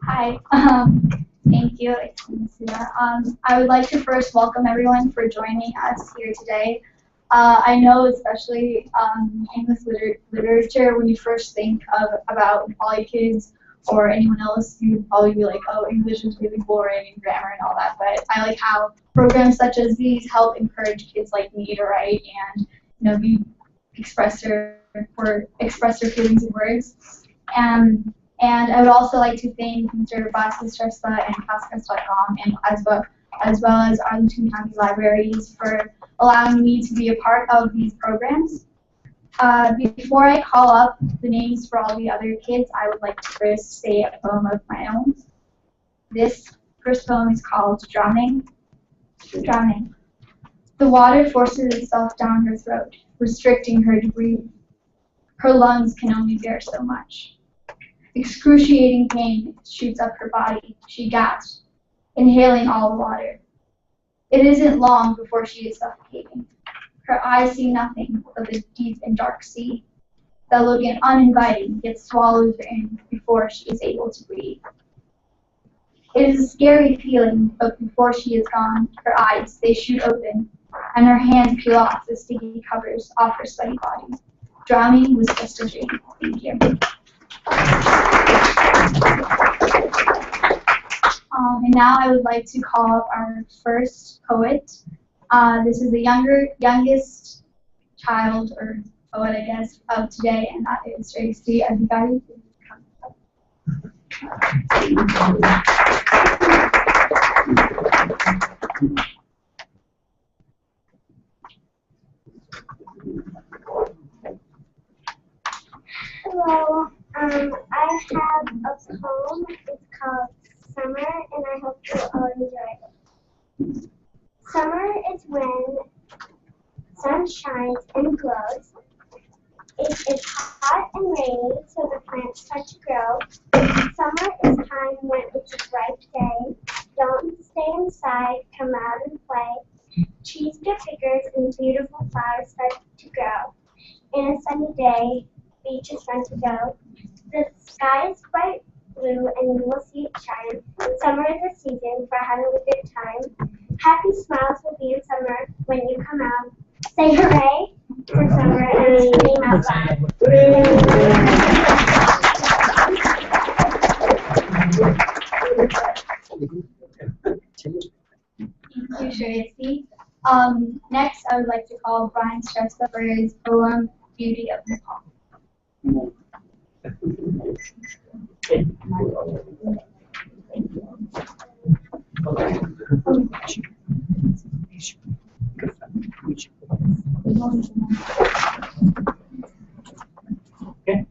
Hi, thank you. It's Nisina. I would like to first welcome everyone for joining us here today. I know, especially English literature, when you first think about poly kids or anyone else, you would probably be like, oh, English is really boring and grammar and all that. But I like how programs such as these help encourage kids like me to write and express their feelings in words. And I would also like to thank Mr. Basis-Shrestha and Cascas.com and as well as Arlington County Libraries for allowing me to be a part of these programs. Before I call up the names for all the other kids, I would like to first say a poem of my own. This first poem is called Drowning. Drowning. The water forces itself down her throat, restricting her to breathe. Her lungs can only bear so much. Excruciating pain shoots up her body. She gasps, inhaling all the water. It isn't long before she is suffocating. Her eyes see nothing but the deep and dark sea that look uninviting, yet swallows her in before she is able to breathe. It is a scary feeling, but before she is gone, her eyes, they shoot open, and her hands peel off the sticky covers off her sweaty body. Drowning was just a dream. Thank you. And now I would like to call up our first poet. This is the youngest child or poet, I guess, of today, and that is Tracy Adhikari. Hello, I have a poem. It's called Summer, and I hope you all enjoy it. Summer is when sun shines and glows. It is hot and rainy, so the plants start to grow. Summer is time when it's a bright day. Don't stay inside, come out and play. Trees get bigger and beautiful flowers start to grow. In a sunny day, beaches run to go. The sky is bright blue and you will see it shine. Summer is a season for having a good time. Happy smiles will be in summer when you come out. Say hooray for summer and scream out loud. Thank you, Tracy. Next, I would like to call Brian Shrestha for his poem, Beauty of Nepal. Okay.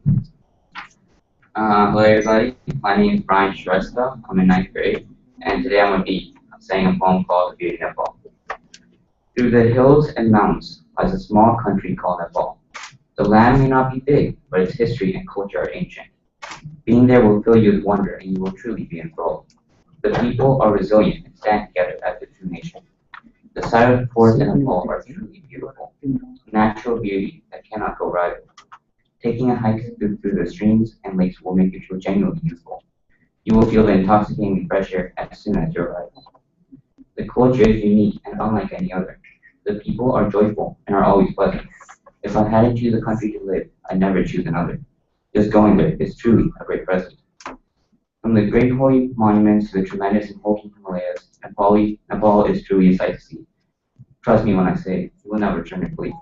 Hello everybody, my name is Brian Shrestha. I'm in 9th grade, and today I'm going to be saying a poem called Beauty of Nepal. Through the hills and mountains lies a small country called Nepal. The land may not be big, but its history and culture are ancient. Being there will fill you with wonder, and you will truly be enthralled. The people are resilient and stand together as a true nation. The silent forests in Nepal are truly beautiful, natural beauty that cannot go rival. Taking a hike through the streams and lakes will make you feel genuinely youthful. You will feel the intoxicating fresh air as soon as you arrive. The culture is unique and unlike any other. The people are joyful and are always pleasant. If I had to choose a country to live, I'd never choose another. Just going there is truly a great present. From the great holy monuments to the tremendous and hulking Himalayas, Nepal is truly a sight to see. Trust me when I say, you will never return to flee.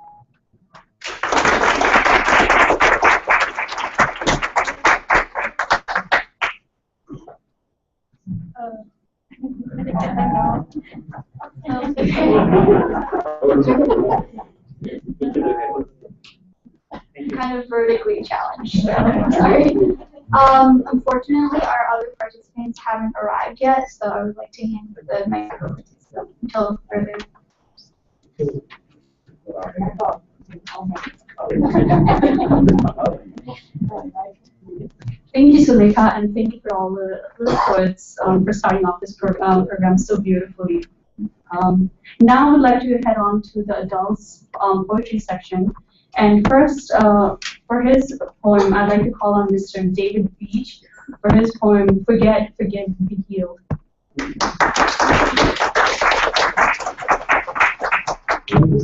Kind of vertically challenged, so sorry. Unfortunately, our other participants haven't arrived yet, so I would like to hand the microphone until further. Thank you, Suleika, and thank you for all the words for starting off this program so beautifully. Now I'd like to head on to the adults poetry section. And first, for his poem, I'd like to call on Mr. David Beach for his poem, Forget, Forgive, Be Healed. I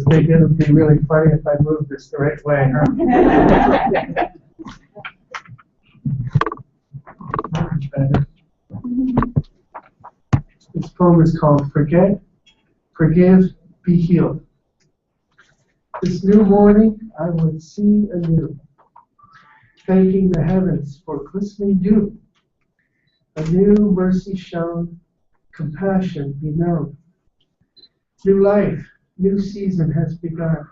think it would be really funny if I moved this the right way, huh? Much better. This poem is called Forget, Forgive, Be Healed. This new morning I would see anew, thanking the heavens for glistening dew. A new mercy shown, compassion be known. New life, new season has begun,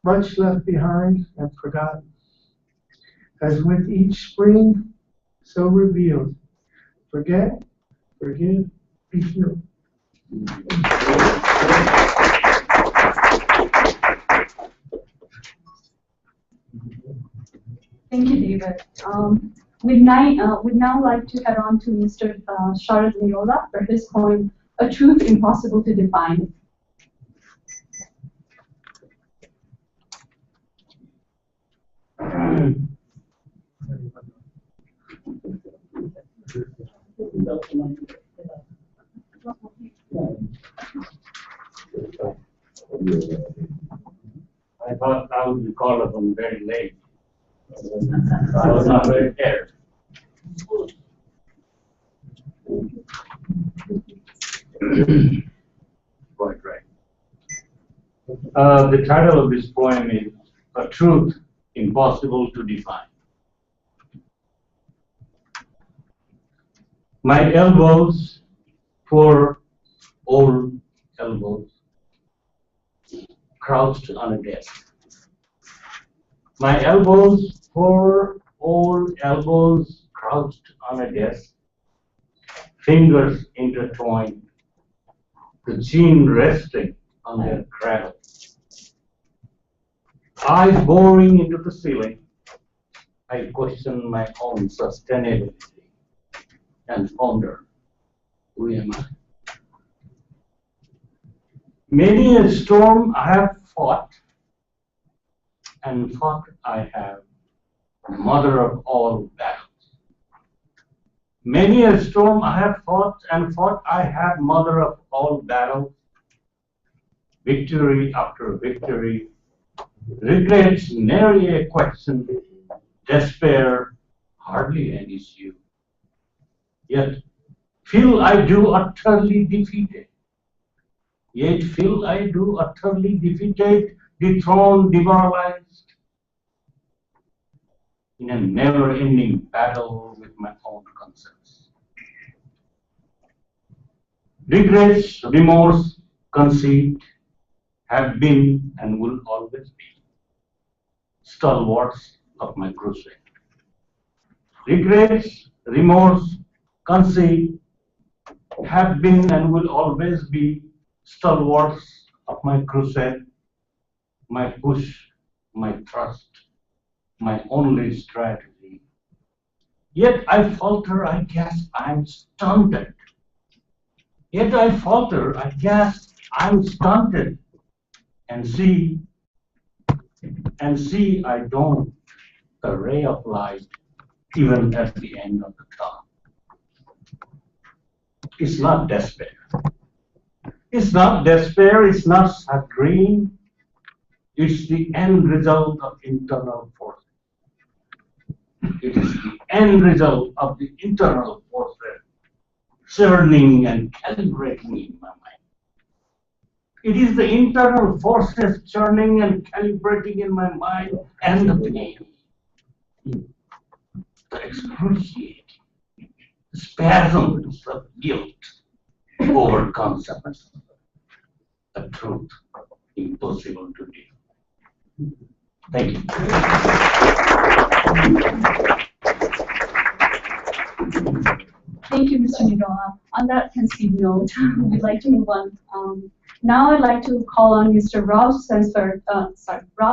much left behind and forgotten. As with each spring, so revealed, forget, forgive, be healed. Thank you, David. We'd now like to head on to Mr. Sharad Neola for his poem, A Truth Impossible to Define. I thought I would be called upon very late. I was not very prepared. Quite right. The title of this poem is A Truth Impossible to Define. My elbows, poor old elbows, crouched on a desk. My elbows, poor old elbows, crouched on a desk, fingers intertwined, the chin resting on their cradle. Eyes boring into the ceiling, I question my own sustainability and ponder, who am I? Many a storm I have fought, and fought I have, mother of all battles. Many a storm I have fought, and fought I have, mother of all battles. Victory after victory, regrets nary a question, despair hardly an issue. Yet feel I do utterly defeated. Yet feel I do utterly defeated, dethroned, demoralized, in a never-ending battle with my own concepts. Regrets, remorse, conceit have been and will always be stalwarts of my crusade. Regrets, remorse, conceit have been and will always be stalwarts of my crusade, my push, my thrust, my only strategy. Yet I falter, I gasp, I'm stunted. Yet I falter, I gasp, I'm stunted. And see, I don't, a ray of light, even at the end of the tunnel. It's not despair. It's not despair, it's not chagrin. It's the end result of internal forces. It is the end result of the internal forces churning and calibrating in my mind. It is the internal forces churning and calibrating in my mind and the pain, the excruciating spasms of guilt over concepts, a truth impossible to deal. Thank you. Thank you, Mr. Nidola. On that conceived note, we'd like to move on. Now I'd like to call on Mr. Rob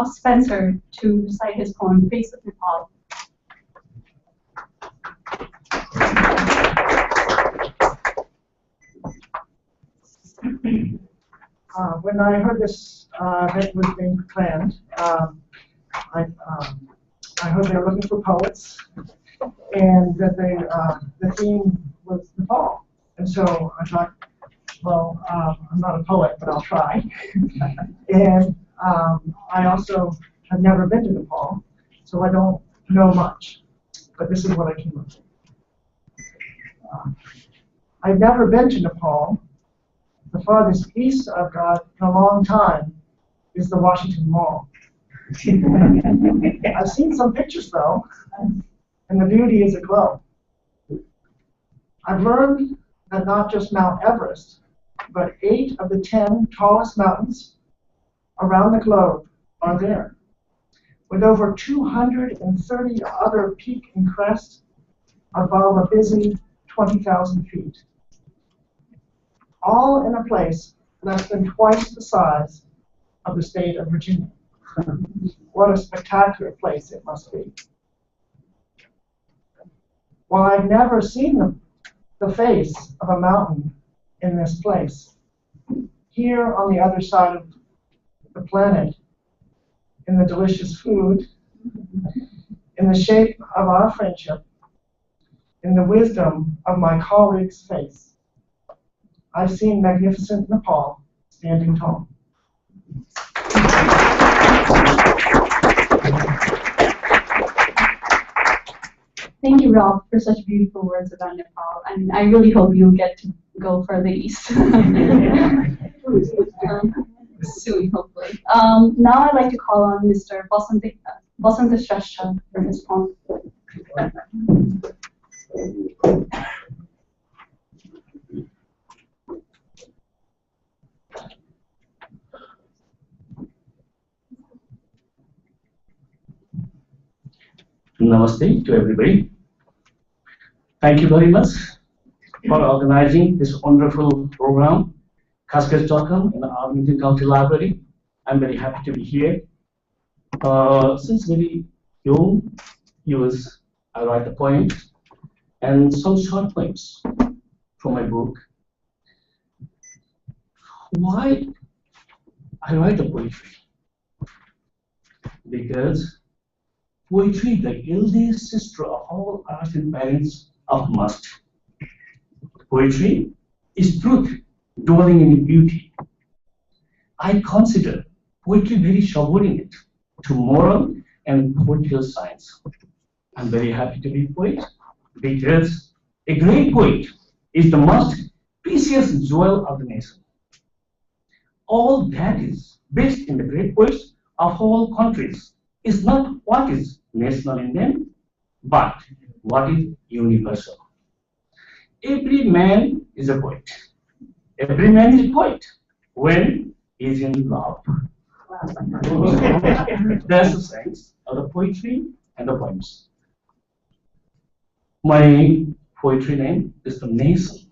Spencer to recite his poem, Face of Nepal. When I heard this event was being planned, I heard they were looking for poets, and that the theme was Nepal. And so I thought, well, I'm not a poet, but I'll try. And I also have never been to Nepal, so I don't know much. But this is what I came up with. I've never been to Nepal. The farthest east I've got in a long time is the Washington Mall. I've seen some pictures though, and the beauty is aglow. I've learned that not just Mount Everest, but 8 of the 10 tallest mountains around the globe are there, with over 230 other peak and crest above a busy 20,000 feet. All in a place less than twice the size of the state of Virginia. What a spectacular place it must be. While I've never seen the face of a mountain in this place, here on the other side of the planet, in the delicious food, in the shape of our friendship, in the wisdom of my colleague's face, I've seen magnificent Nepal standing tall. Thank you, Rob, for such beautiful words about Nepal. And I really hope you'll get to go further east. Soon, hopefully. Now I'd like to call on Mr. Basanta Shrestha for his poem. Namaste to everybody. Thank you very much for organizing this wonderful program, Cascade.com in the Arlington County Library. I'm very happy to be here. Since very young years, I write the poems and some short poems from my book. Why I write the poetry? Because poetry, the eldest sister of all arts and parents of must. Poetry is truth dwelling in beauty. I consider poetry very subordinate to moral and political science. I'm very happy to be a poet because a great poet is the most precious jewel of the nation. All that is best in the great poets of all countries is not what is national in them, but what is universal. Every man is a poet. Every man is a poet when he is in love. That's the sense of the poetry and the poems. My poetry name is the nation.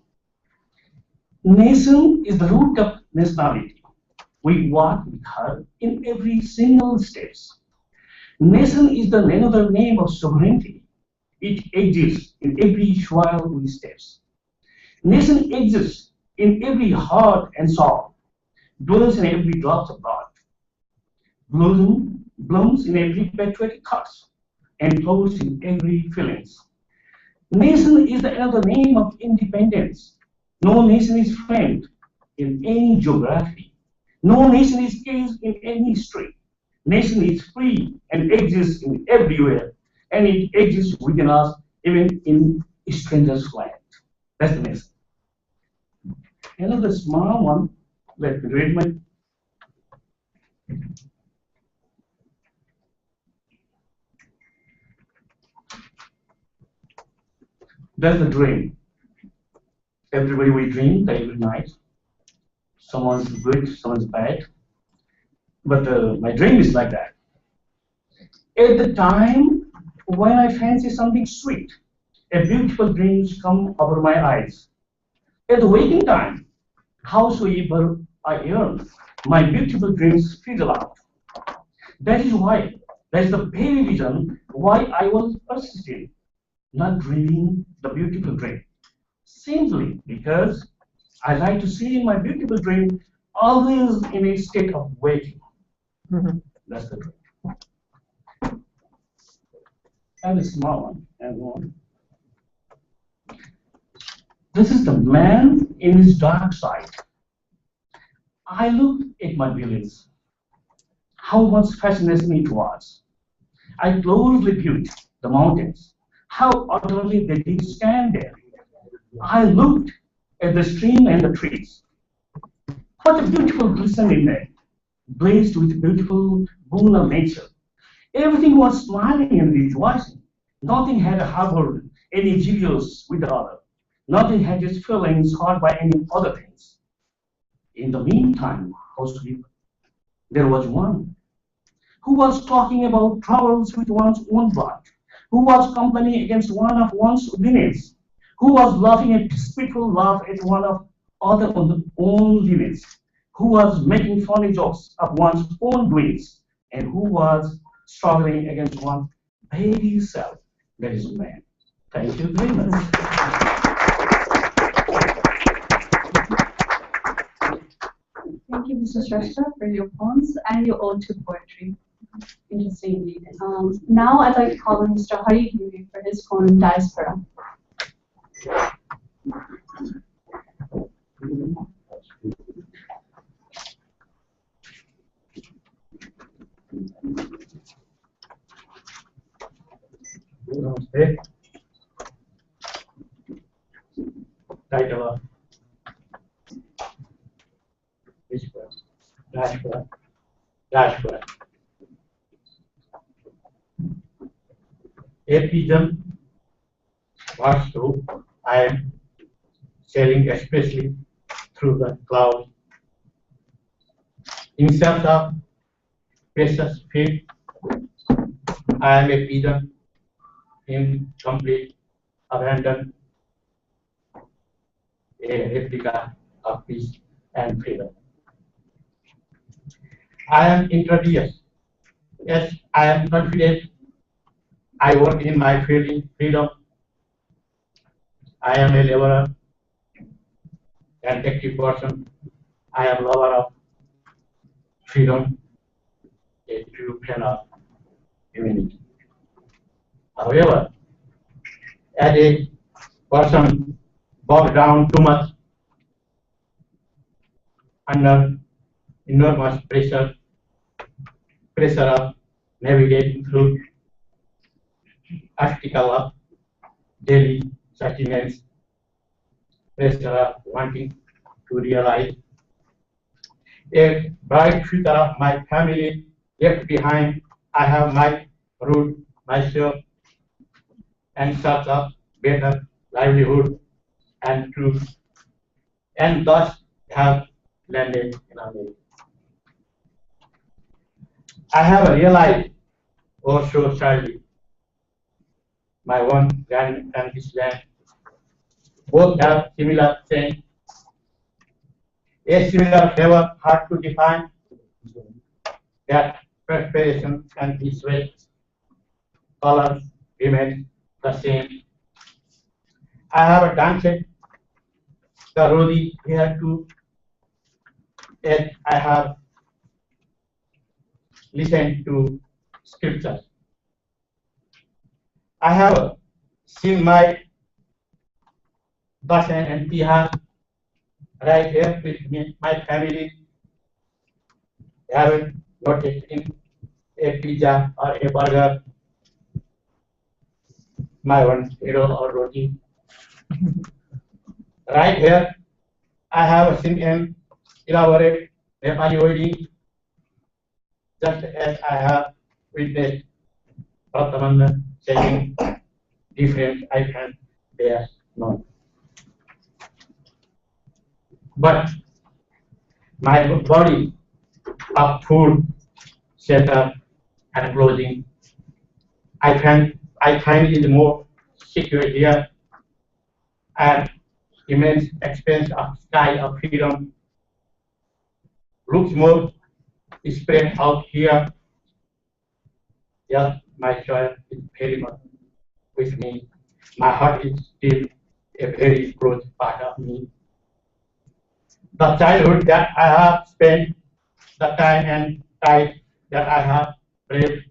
Nation is the root of nationality. We walk with her in every single steps. Nation is the another name of sovereignty. It exists in every soil we steps. Nation exists in every heart and soul, dwells in every drop of blood, blooms in every patriotic cause, and flows in every feelings. Nation is another name of independence. No nation is framed in any geography. No nation is caged in any history. Nation is free and exists in everywhere, and it exists within us, even in strangers' land. That's the nation. Another small one, let me read my. That's the dream. Everybody we dream every night. Someone's good, someone's bad. But my dream is like that. At the time when I fancy something sweet, a beautiful dreams come over my eyes. At the waking time, howsoever I yearn, my beautiful dreams fizzle out. That is why, that is the very reason why I was persistent, not dreaming the beautiful dream. Simply because I like to see my beautiful dream always in a state of waiting. That's the dream. And a small one, and one. This is the man in his dark side. I looked at my villains, how much fascination it was. I closely viewed the mountains, how utterly they did stand there. I looked at the stream and the trees. What a beautiful glistening net, blazed with beautiful boon of nature. Everything was smiling and rejoicing. Nothing had harbored any jealous with the other. Nothing had its feelings hurt by any other things. In the meantime, housekeeper, there was one who was talking about troubles with one's own blood, who was complaining against one of one's lineage, who was laughing a spiteful laugh at one of other own lineage, who was making funny jokes of one's own doings, and who was struggling against one's very self, that is man. Thank you very much. Thank you, Mr. Shrestha, for your poems and your ode to poetry. Interesting indeed. Now I'd like to call on Mr. Hari Hiri for his poem, Diaspora. Namaste. Title of this poem, Diaspora. Diaspora. A pigeon was through. I am sailing especially through the clouds in search of precious feet. I am a pigeon in complete abandon, a replica of peace and freedom. I am introduced. Yes, I am confident. I work in my freedom. I am a laborer and active person. I am lover of freedom, a true fan of humanity. However, as a person bogged down too much under enormous pressure of navigating through obstacle of daily sustenance, pressure of wanting to realize a bright future of my family left behind. I have my root, myself, and search of better livelihood and truth, and thus have landed in America. I have realized, oh so sadly, my own land and this land both have similar things, a similar flavor, hard to define, that perspiration and the sweat color remain the same. I have danced the rosy here too, and I have listened to scriptures. I have seen my Basan and Tihar right here with me, my family. I haven't noticed in a pizza or a burger, my one hero or roti. Right here, I have seen an elaborate Nepali wedding, just as I have witnessed Prathamandan saying different icons there known. But my body of food, shelter, and clothing, I find it more secure here, and immense expanse of sky of freedom looks more spread out here. Yes, my soil is very much with me. My heart is still a very close part of me. the childhood that I have spent, the time and time that I have braved,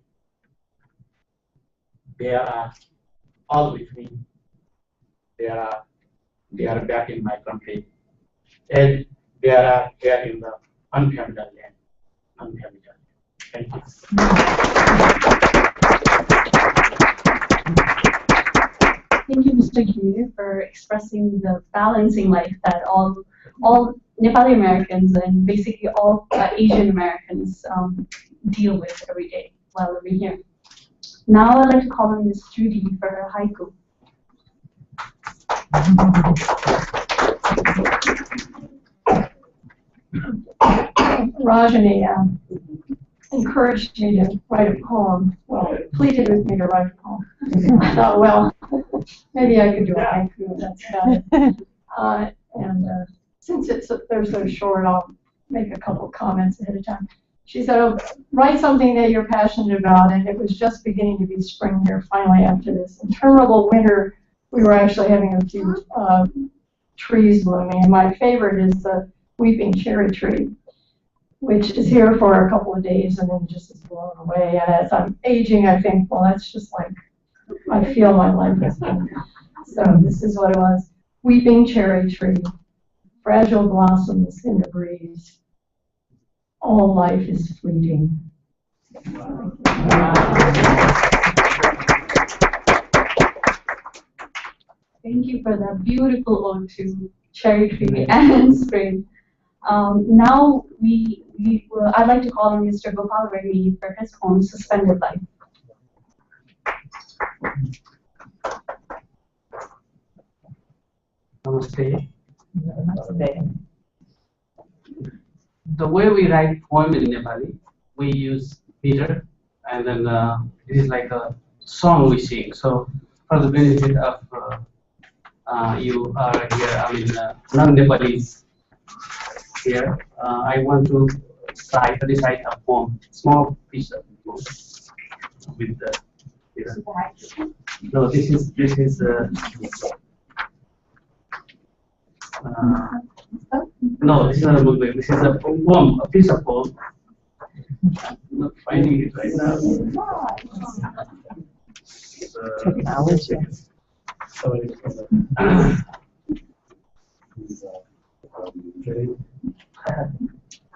they are all with me. They are back in my country, and they are here in the unfamiliar land. Unfamiliar land. Thank you. Thank you, Mr. Yu, for expressing the balancing life that all Nepali Americans and basically all Asian Americans deal with every day while living here. Now I'd like to call on Ms. Judy for her haiku. Rajani encouraged me to write a poem. Well, pleaded with me to write a poem. I thought, well, maybe I could do a haiku. That's about it. Since they're so short, I'll make a couple of comments ahead of time. She said, oh, write something that you're passionate about, and it was just beginning to be spring here finally after this interminable winter. We were actually having a few trees blooming, and my favorite is the weeping cherry tree, which is here for a couple of days and then just is blown away. And as I'm aging, I think, well, that's just like, I feel my life has been. So this is what it was. Weeping cherry tree, fragile blossoms in the breeze. All life is fleeting. Thank you for that beautiful ode to cherry tree and spring. Now I'd like to call on Mr. Gopal Reddy for his poem, Suspended Life. Namaste. Namaste. The way we write poem in Nepali, we use meter, and then it is like a song we sing. So for the benefit of you are here, I mean non-Nepalis here, I want to recite a poem, small piece of poem with the. No, this is no, this is not a book. This is a poem, a piece of poem. I'm not finding it right now.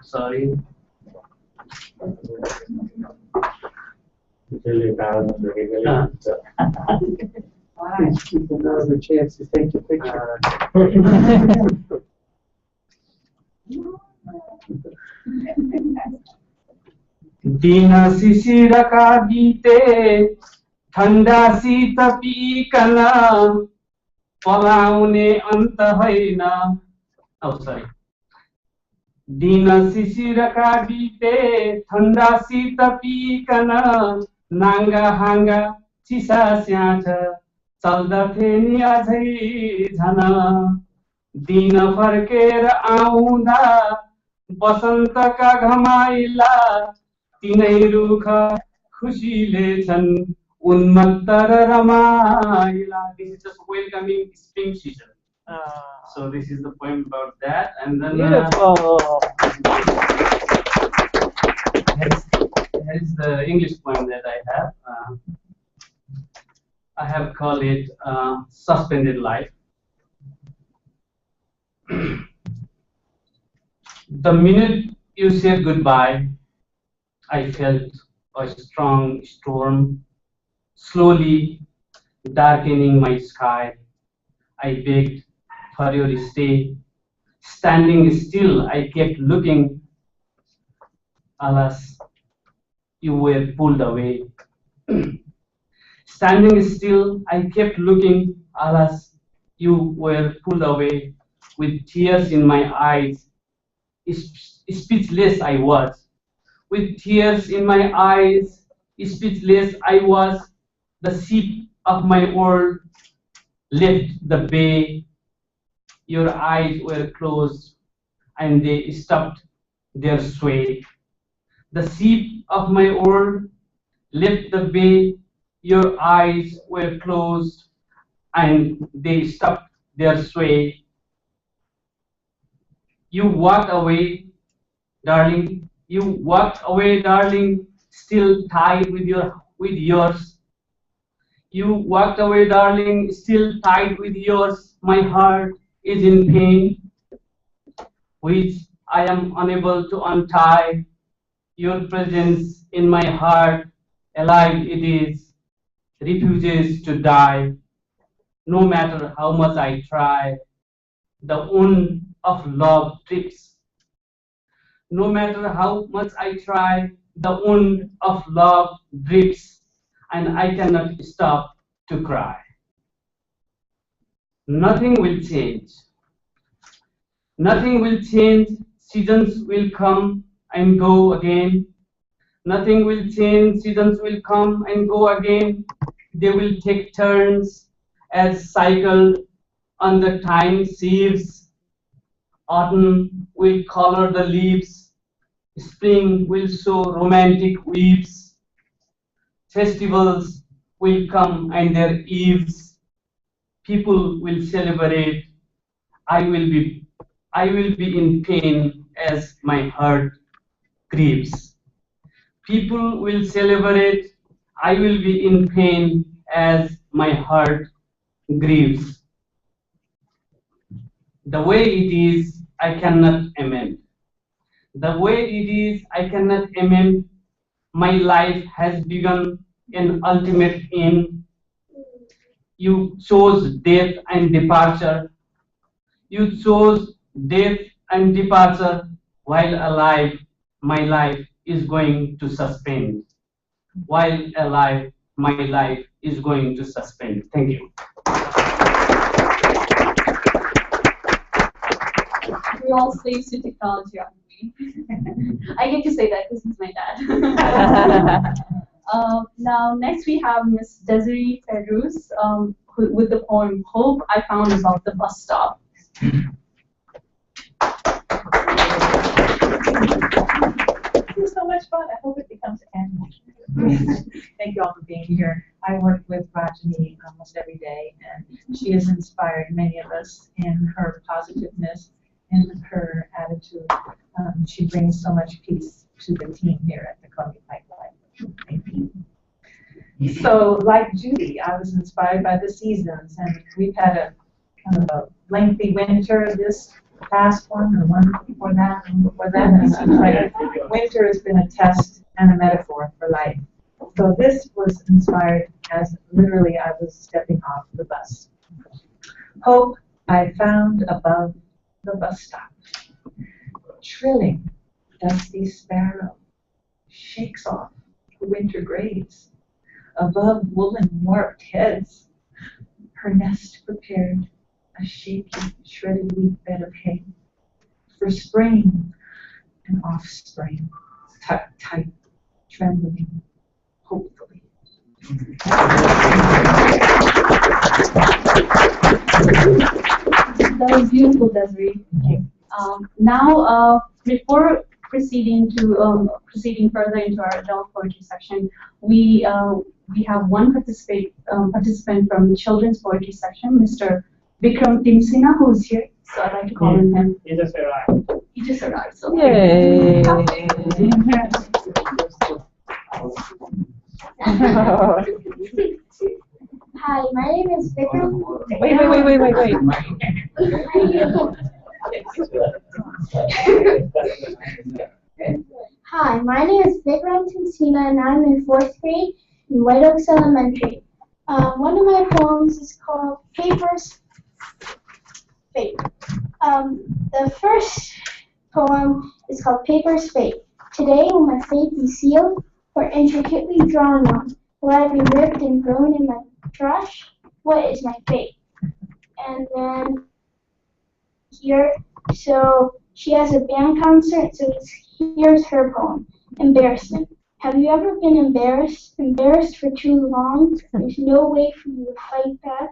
Sorry. Another chance to take a picture. दिन शिशिरका बीते ठन्डा शीत पिकन पलाउने अन्त होइन सरी दिन शिशिरका बीते ठन्डा शीत पिकन नाङ्गा हाङ्गा चिसा स्याछ चल्दथे नि अझै झन दिन फर्केर आउँदा बसन्तका घमाइला तिनै रुख खुसीले छन् उन्मत्त र रमाइला. This is just welcoming spring season. So this is the poem about that, and then here's the English poem that I have. I have called it Suspended Life. The minute you said goodbye, I felt a strong storm slowly darkening my sky. I begged for your stay. Standing still, I kept looking. Alas, you were pulled away. Standing still, I kept looking. Alas, you were pulled away. With tears in my eyes, speechless I was. With tears in my eyes, speechless I was. The ship of my world left the bay. Your eyes were closed and they stopped their sway. The ship of my world left the bay. Your eyes were closed and they stopped their sway. You walked away, darling. You walked away, darling, still tied with yours. You walked away, darling, still tied with yours. My heart is in pain, which I am unable to untie. Your presence in my heart, alive it is, refuses to die. No matter how much I try, the wound of love drips. No matter how much I try, the wound of love drips, and I cannot stop to cry. Nothing will change. Nothing will change. Seasons will come and go again. Nothing will change. Seasons will come and go again. They will take turns as cycle on the time sieves. Autumn will color the leaves. Spring will sow romantic weaves. Festivals will come and their eves. People will celebrate. I will be I will be in pain as my heart grieves. People will celebrate. I will be in pain as my heart grieves. The way it is, I cannot amend. The way it is, I cannot amend. My life has begun an ultimate end. You chose death and departure. You chose death and departure while alive. My life is going to suspend. While alive, my life is going to suspend. Thank you. We all slaves to technology, aren't we? I get to say that because he's my dad. Now, next we have Miss Desiree Ferruz with the poem Hope I Found About the Bus Stop. This is so much fun. I hope it becomes annual. Thank you all for being here. I work with Rajani almost every day, and she has inspired many of us in her positiveness and her attitude. She brings so much peace to the team here at the Columbia Pipeline. Thank you. So, like Judy, I was inspired by the seasons, and we've had a kind of a lengthy winter this past one, and the one before that, and before that. And it seems like winter has been a test and a metaphor for life. So this was inspired as literally I was stepping off the bus. Hope I found above the bus stop. Trilling, dusty sparrow shakes off the winter grays. Above woolen warped heads, her nest prepared, a shaky, shredded wheat bed of hay. For spring and offspring, tucked tight, trembling, hopefully. That was beautiful, Desiree. Now, before proceeding further into our adult poetry section, we have one participant from the children's poetry section, Mr. Vikram Timsina, who's here. So I'd like to call on him. He just arrived. He just arrived. So Yay! Hi, my name is Vikram. Wait. Hi, my name is Vikram Tinsina, and I'm in 4th grade in White Oaks Elementary. One of my poems is called Paper's Fate. The first poem is called Paper's Fate. Today will my fate be sealed or intricately drawn on? Will I be ripped and thrown in my trash? What is my fate? And then here, so she has a band concert, so here's her poem, Embarrassment. Have you ever been embarrassed? Embarrassed for too long? There's no way for you to fight back?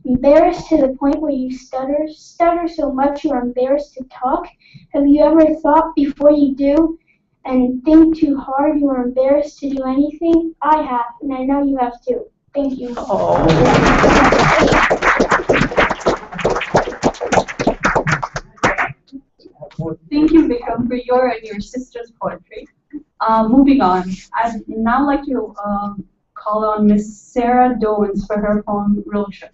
Embarrassed to the point where you stutter so much you're embarrassed to talk? Have you ever thought before you do and think too hard you are embarrassed to do anything? I have, and I know you have too. Thank you. Thank you, Vikram, for your and your sister's poetry. Moving on, I'd now like to call on Miss Sarah Dowens for her poem, Road Trip.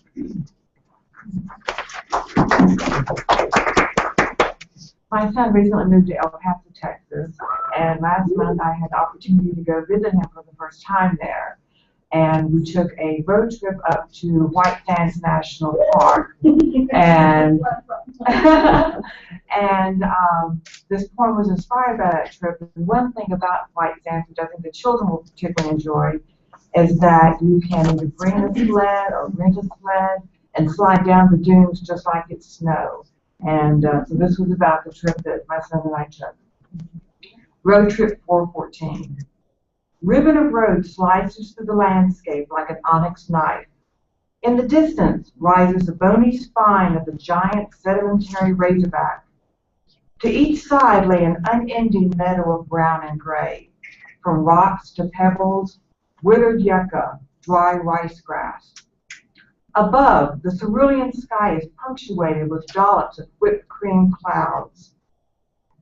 My son recently moved to El Paso, Texas, and last month I had the opportunity to go visit him for the first time there. And we took a road trip up to White Sands National Park. And this poem was inspired by that trip. And one thing about White Sands, which I think the children will particularly enjoy, is that you can either bring a sled or rent a sled and slide down the dunes just like it's snow. And so this was about the trip that my son and I took. Road Trip 414. Ribbon of road slices through the landscape like an onyx knife. In the distance rises the bony spine of the giant sedimentary razorback. To each side lay an unending meadow of brown and gray, from rocks to pebbles, withered yucca, dry rice grass. Above, the cerulean sky is punctuated with dollops of whipped cream clouds.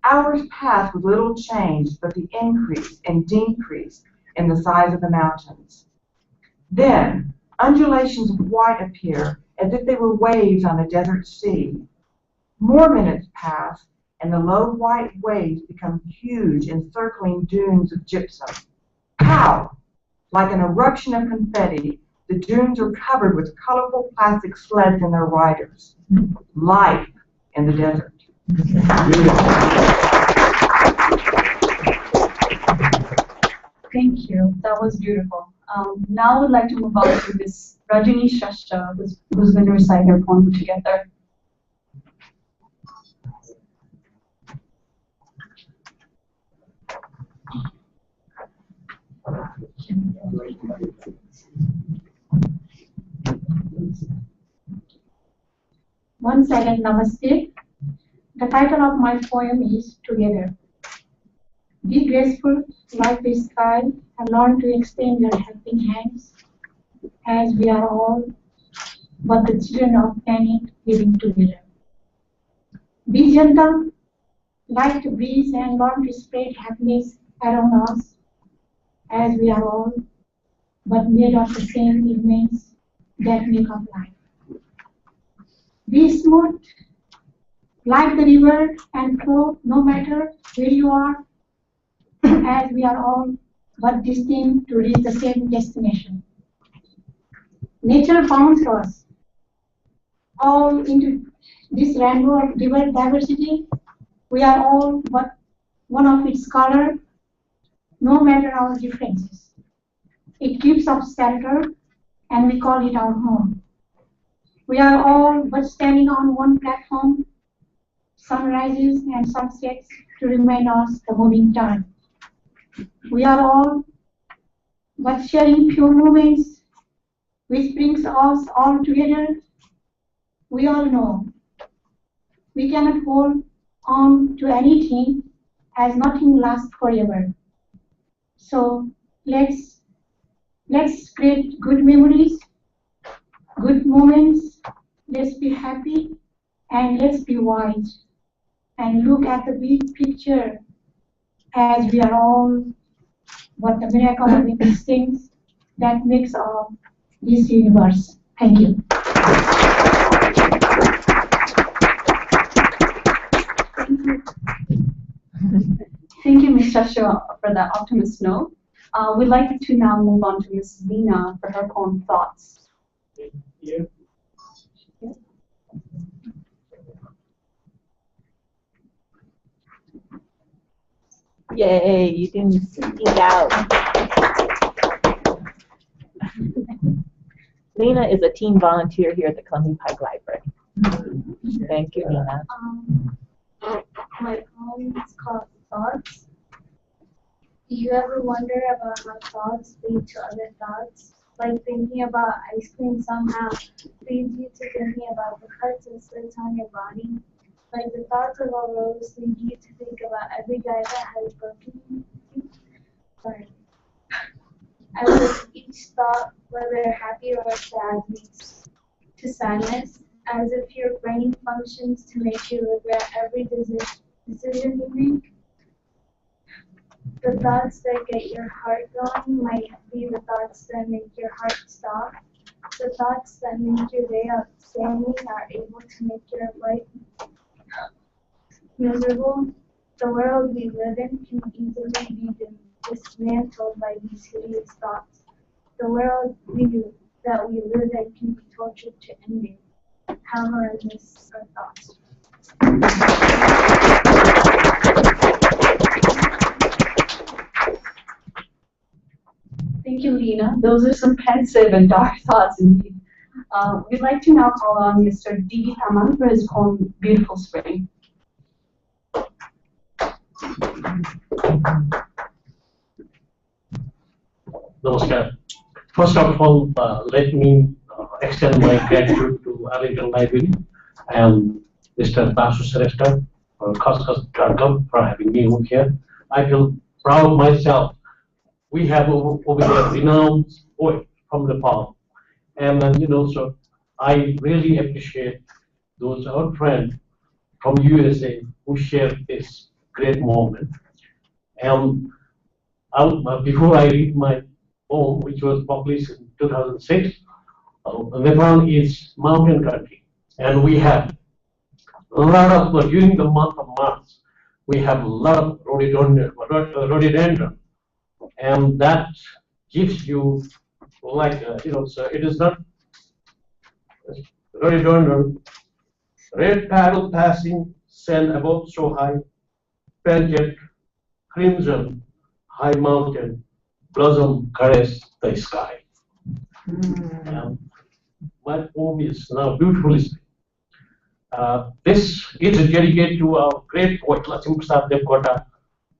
Hours pass with little change but the increase and decrease in the size of the mountains. Then, undulations of white appear as if they were waves on a desert sea. More minutes pass, and the low white waves become huge encircling dunes of gypsum. Pow! Like an eruption of confetti, the dunes are covered with colorful plastic sleds and their riders. Life in the desert. Thank you. That was beautiful. Now I would like to move on to Miss Rajini Shrestha, who's going to recite her poem together. Once again, namaste. The title of my poem is Together. Be graceful like the sky and learn to extend your helping hands, as we are all but the children of planet living together. Be gentle like the breeze and learn to spread happiness around us, as we are all but made of the same elements that make up life. Be smooth like the river and flow no matter where you are, as we are all but destined to reach the same destination. Nature bounds us all into this rainbow of diversity. We are all but one of its color, no matter our differences. It gives us shelter, and we call it our home. We are all but standing on one platform, sunrises and sunsets to remind us the moving time. We are all but sharing few moments, which brings us all together. We all know we cannot hold on to anything, as nothing lasts forever. So let's create good memories, good moments. Let's be happy and let's be wise and look at the big picture, as we are all but the miracle of these things that makes up this universe. Thank you. Thank you, Ms. Shrestha, for that optimist note. We'd like to now move on to Ms. Lena for her poem, Thoughts. Yeah. Yay, you didn't sneak out. Lena is a teen volunteer here at the Columbia Pike Library. Thank you, Lena. My poem is called Thoughts. Do you ever wonder about how thoughts lead to other thoughts? Like thinking about ice cream somehow leads you to thinking about the cuts and slits on your body. Like the thoughts of a rose lead you to think about every guy that has broken you. Sorry. I wish each thought, whether happy or sad, leads to sadness, as if your brain functions to make you regret every decision you make. The thoughts that get your heart going might be the thoughts that make your heart stop. The thoughts that make your day outstanding are able to make your life miserable. The world we live in can easily be dismantled by these hideous thoughts. The world that we live in can be tortured to ending. How horrendous are thoughts? Thank you, Lena. Those are some pensive and dark thoughts indeed. We'd like to now call on Mr. D. Taman for his poem, Beautiful Spring. Namaskar. First of all, let me extend my gratitude to Arlington Library and Mr. Basu Shrestha for for having me over here. I feel proud myself. We have over here renowned poet from Nepal. And so I really appreciate those our friends from USA who shared this great moment. And before I read my poem, which was published in 2006, Nepal is mountain country, and we have a lot of during the month of March, we have a lot of rhododendron, and that gives you like so it is not rhododendron, red paddle passing, sand above so high, painted crimson, high mountain, blossom caress the sky. My poem is now beautifully. This is dedicated to our great poet Lakshmi Prasad Devkota,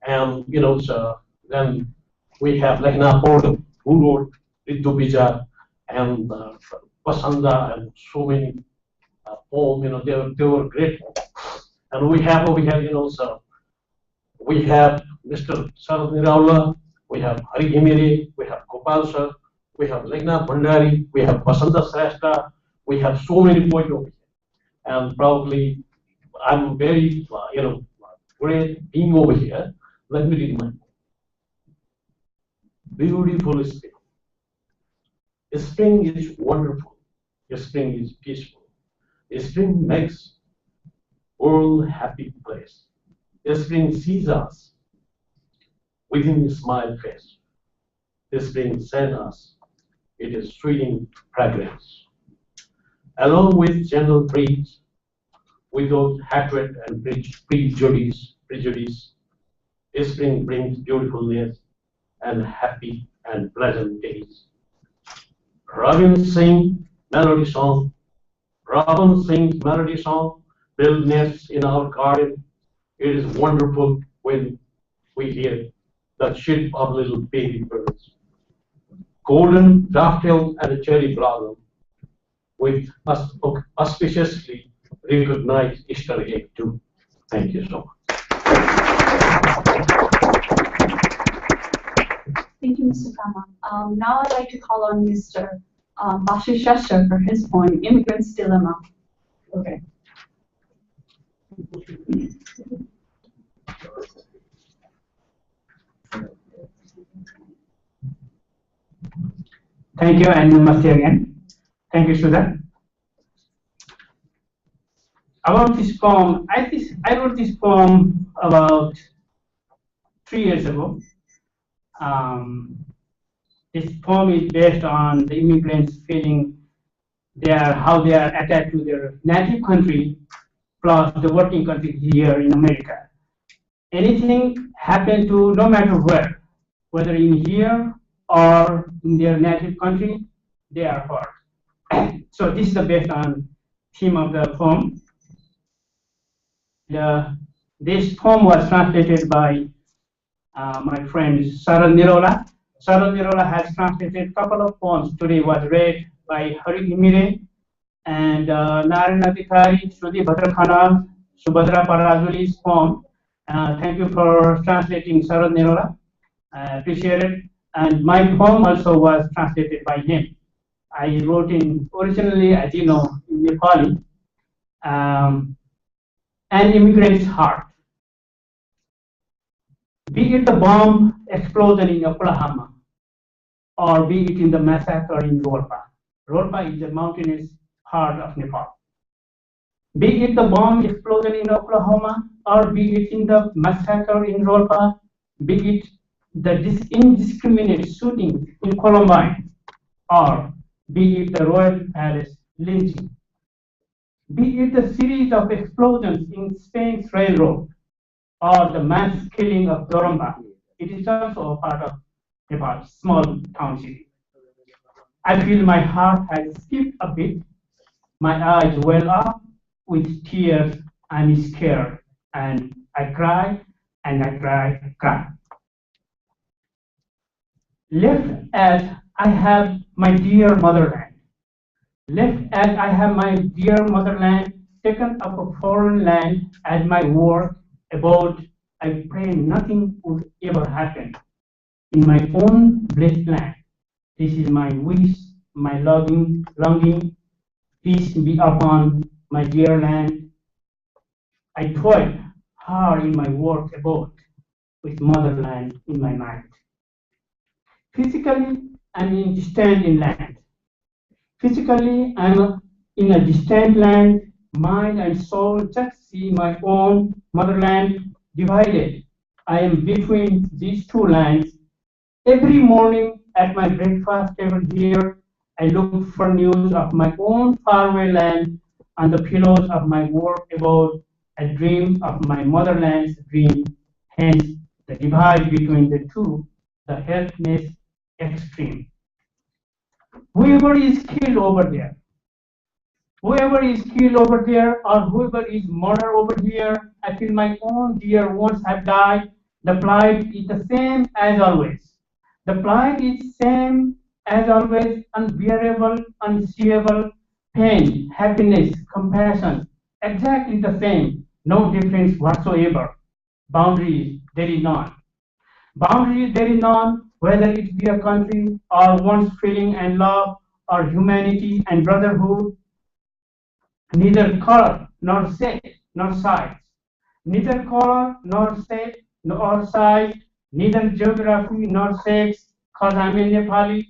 and so then we have Lehna Paul who wrote Ritu Bija and Pasanda and so many poems. They were great poems. And we have over here, so we have Mr. Sarad Niraula, we have Hari Himiri, we have Gopal sir, we have Legnath Bhandari, we have Basanta Shrestha, we have so many poets over here. And probably I'm very, great being over here. Let me read my poem. Beautiful spring. Spring is wonderful. Spring is peaceful. Spring makes world happy place. Spring sees us within a smile face. Spring sends us. It is sweeting fragrance. Along with gentle breeze, without hatred and prejudice, spring brings beautifulness and happy and pleasant days. Robin sings melody song. Robin sings melody song. Build nests in our garden. It is wonderful when we hear the chirp of little baby birds. Golden daffodil and cherry blossom with auspiciously recognized Easter egg too. Thank you so much. Thank you, Mr. Kama. Now I'd like to call on Mr. Basu Shrestha for his poem, Immigrant's Dilemma. Okay. Thank you, and namaste again. Thank you, Susan. About this poem, I wrote this poem about 3 years ago. This poem is based on the immigrants feeling how they are attached to their native country plus the working country here in America. Anything happen to no matter where, whether in here or in their native country, they are hurt. So this is the based on theme of the poem. This poem was translated by my friend Sarad Nirola. Sarad Nirola has translated a couple of poems. Today was read by Hari Himire and Narayana Adhikari, Shruti Bhadrakhana, Subhadra Parajuli's poem. Thank you for translating Sarad Nirola. I appreciate it. And my poem also was translated by him. I wrote originally, as you know, in Nepali. An immigrant's heart. Be it the bomb explosion in Oklahoma, or be it in the massacre in Rolpa. Rolpa is a mountainous part of Nepal. Be it the bomb explosion in Oklahoma, or be it in the massacre in Rolpa, be it the indiscriminate shooting in Columbine, or be it the Royal Palace lynching, be it the series of explosions in Spain's railroad, or the mass killing of Doramba. It is also a part of Nepal's small town city. I feel my heart has skipped a bit, my eyes well up with tears. I'm scared, and I cry, and I cry. Left as I have my dear motherland. Left as I have my dear motherland, taken up a foreign land as my work abode, I pray nothing would ever happen in my own blessed land. This is my wish, my longing, peace be upon my dear land. I toil hard in my work abode, with motherland in my mind. Physically, I'm in distant land. Physically, I'm in a distant land. Mind and soul just see my own motherland divided. I am between these two lands. Every morning at my breakfast table here, I look for news of my own faraway land on the pillows of my work abode. I dream of my motherland's dream. Hence, the divide between the two, the helpless extreme. Whoever is killed over there, or whoever is murdered over here, I feel my own dear ones have died. The plight is the same as always. The plight is same as always, unbearable, unseeable, pain, happiness, compassion, exactly the same, no difference whatsoever. Boundaries, there is none. Boundaries, there is none, whether it be a country or one's feeling and love or humanity and brotherhood. Neither color nor sex nor size. Neither color nor sex nor size. Neither geography nor sex. Cause I'm a Nepali.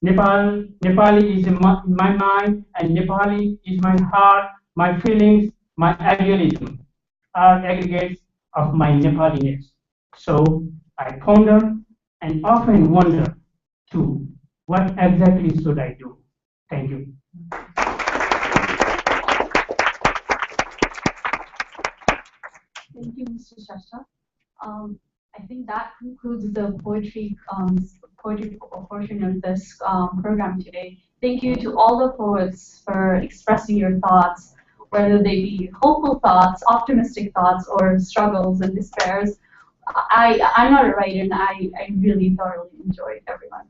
Nepali is in my mind, and Nepali is my heart, my feelings, my idealism are aggregates of my Nepaliness. So I ponder and often wonder too, what exactly should I do? Thank you. Thank you, Mr. Shasta. I think that concludes the poetry portion of this program today. Thank you to all the poets for expressing your thoughts, whether they be hopeful thoughts, optimistic thoughts, or struggles and despairs. I'm not a writer, and I really thoroughly enjoyed everyone.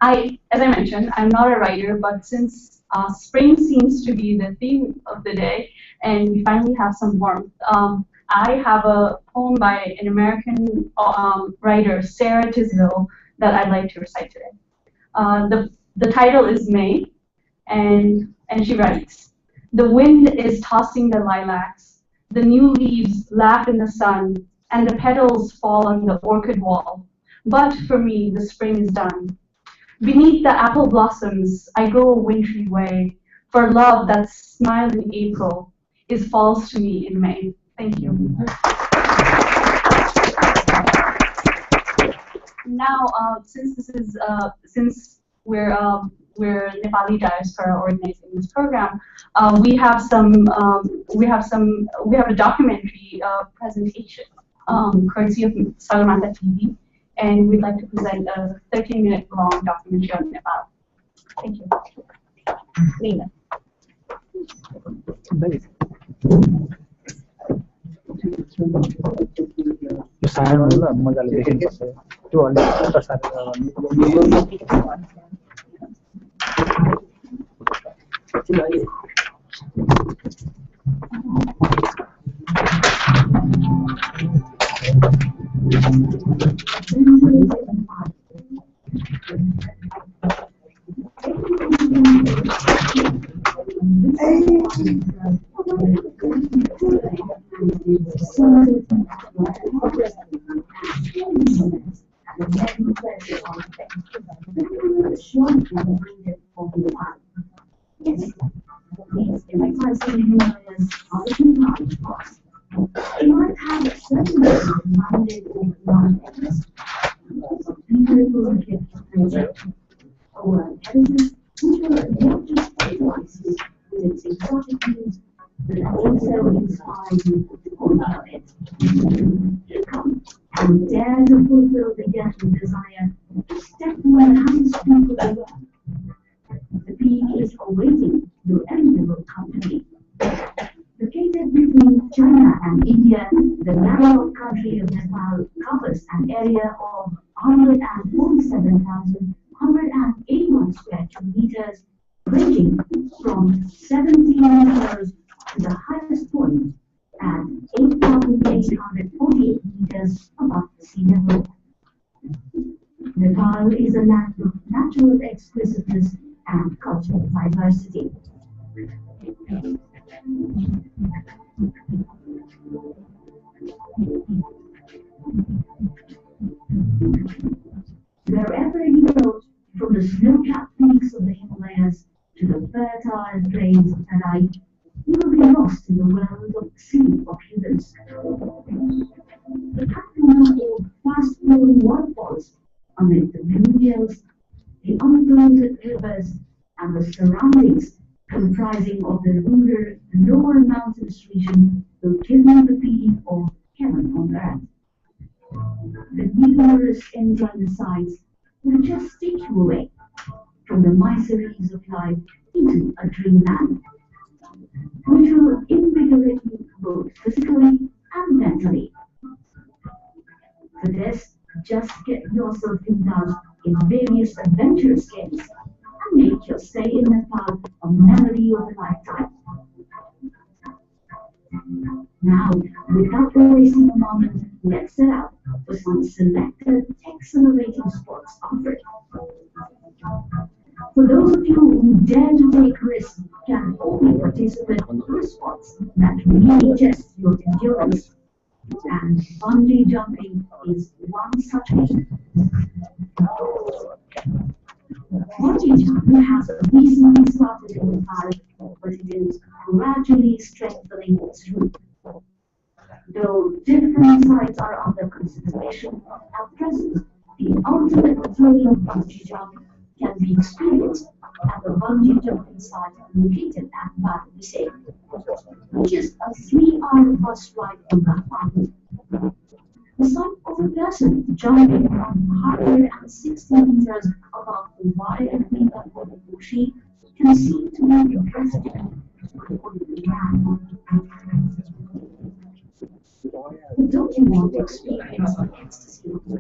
As I mentioned, I'm not a writer, but since spring seems to be the theme of the day, and we finally have some warmth, I have a poem by an American writer, Sarah Tisdale, that I'd like to recite today. The title is May, and she writes, "The wind is tossing the lilacs, the new leaves laugh in the sun, and the petals fall on the orchid wall. But for me, the spring is done. Beneath the apple blossoms, I go a wintry way, for love that smiled in April is false to me in May." Thank you. Now, since we're Nepali diaspora organizing this program, we have a documentary presentation courtesy of Sagarmatha TV, and we'd like to present a 13-minute long documentary on Nepal. Thank you. Lena. यो सानो ल मजाले देखिन्छ त्यो अलि many pleasure on the thing. The short and read of the fun. Yes, these exercising Himalayas are looking hard for us. They might have a certain minded or non-interest. People who are given project or editors who are not just devices with its exotic views, but also inspire you to follow it. Come and dare to fulfill the getting desire to step where the highest peak of the world. The peak is awaiting your enviable company. Located between China and India, the landlocked country of Nepal covers an area of 147,181 square kilometers, ranging from 17 meters to the highest point at 8,848 meters above the sea level. Nepal is a land of natural exquisiteness and cultural diversity. Wherever you go, from the snow-capped peaks of the Himalayas to the fertile plains of Terai, you will be lost in the world of the sea of humans. The capital of fast-flowing waterfalls amid the blue hills, the unpolluted rivers, and the surroundings comprising of the ruder lower mountains region will give you the feeling of heaven on earth. The numerous enjoyment sites will just take you away from the miseries of life into a dreamland, which will invigorate you both physically and mentally. For this, just get yourself indulged in various adventurous games and make your stay in Nepal a memory of a lifetime. Now, without wasting a moment, let's set out for some selected exhilarating sports offered. For those of you who dare to take risks, can only participate in sports that really test your endurance. And bungee jumping is one such game. Bungee jumping has recently started in Nepal, but it is gradually strengthening its roots. Though different sites are under consideration at present, the ultimate thrill of bungee jumping can be experienced at the bungee jumping site located at Bad, which is a 3-hour bus ride from Kathmandu. The sight of a person jumping from 160 meters above the wide lake of Bushi can seem to be breathtaking. But don't you want to experience the ecstasy of the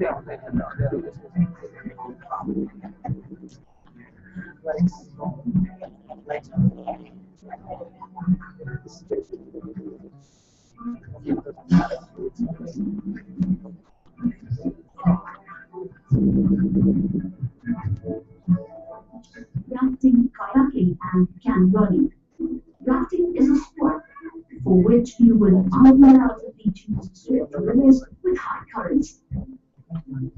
Rafting, kayaking, and canyoning. Rafting is a sport for which you will undoubtedly choose swift rivers with high currents.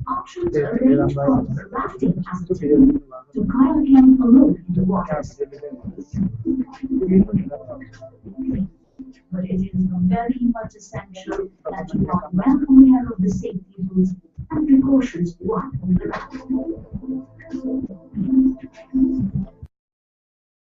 Options range from rafting as a team to kayaking alone in the waters. But it is very much essential that you are well aware of the safety rules and precautions one on the raft.